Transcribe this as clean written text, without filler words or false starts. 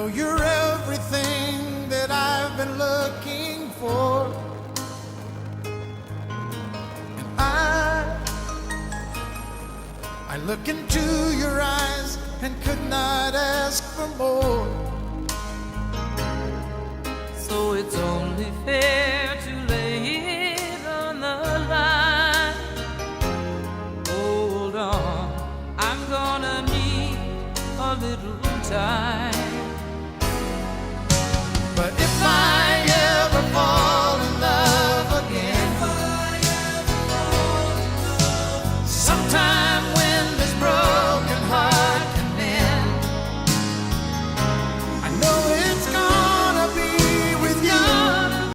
know you're everything that I've been looking for. And I look into your eyes and could not ask for more. So it's only fair